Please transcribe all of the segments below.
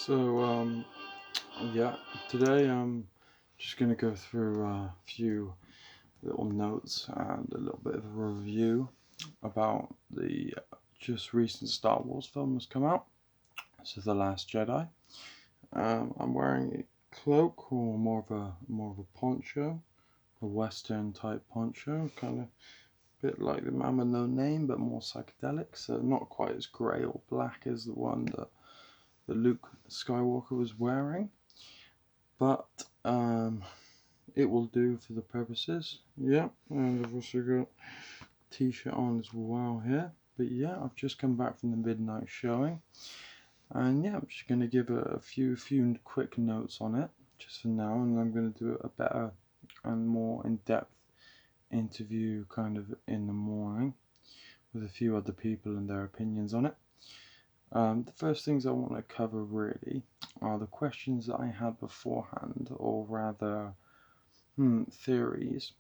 So, yeah, today I'm just going to go through a few little notes and a little bit of a review about the just recent Star Wars film that's come out. So, The Last Jedi. I'm wearing a cloak, or more of a poncho, a Western type poncho, kind of a bit like the Man with No Name, but more psychedelic. So not quite as grey or black as the one that Luke Skywalker was wearing. But it will do for the purposes. Yeah, and I've also got a t-shirt on as well here. But yeah, I've just come back from the midnight showing, and yeah, I'm just going to give a few quick notes on it just for now, and I'm going to do a better and more in-depth interview kind of in the morning with a few other people and their opinions on it. The first things I want to cover really are the questions that I had beforehand, or rather theories,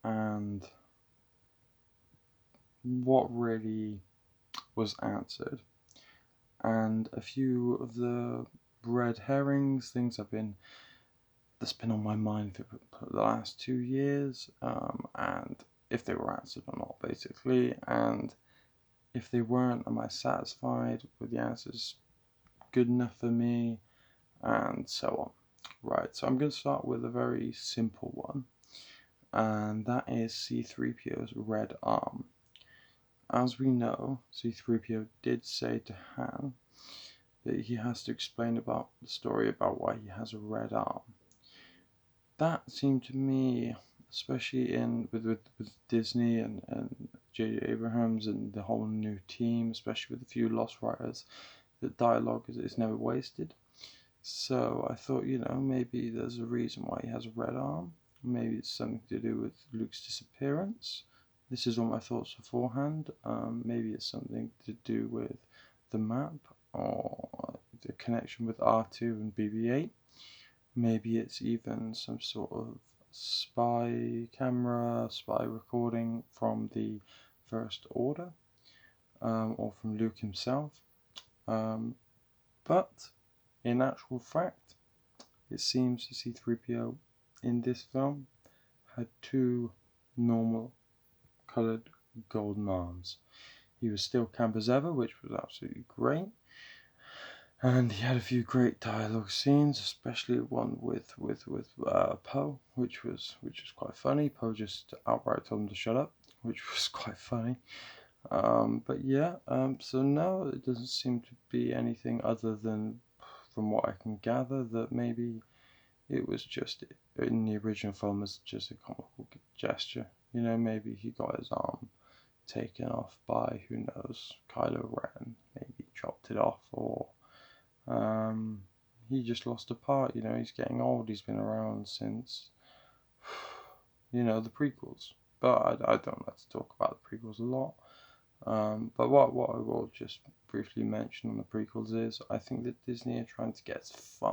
and what really was answered, and a few of the red herrings, things that's been on my mind for the last 2 years, and if they were answered or not, basically, and if they weren't, am I satisfied with the answers, good enough for me, and so on. Right, so I'm going to start with a very simple one, and that is C3PO's red arm. As we know, C3PO did say to Han that he has to explain about the story about why he has a red arm. That seemed to me, especially with Disney and J.J. Abrams and the whole new team, especially with a few lost writers, that dialogue is never wasted. So I thought, maybe there's a reason why he has a red arm. Maybe it's something to do with Luke's disappearance. This is all my thoughts beforehand. Maybe it's something to do with the map or the connection with R2 and BB-8. Maybe it's even some sort of spy camera, spy recording from the First Order, or from Luke himself. But in actual fact, it seems C3PO in this film had two normal coloured golden arms. He was still camp as ever, which was absolutely great. And he had a few great dialogue scenes, especially one with Poe, which was quite funny. Poe just outright told him to shut up, which was quite funny. But yeah, so no, it doesn't seem to be anything other than, from what I can gather, that maybe it was just in the original film as just a comic book gesture. Maybe he got his arm taken off by, who knows, Kylo Ren. Maybe he chopped it off, or he just lost a part. He's getting old. He's been around since, the prequels. But I don't like to talk about the prequels a lot. But what I will just briefly mention on the prequels is, I think that Disney are trying to get as far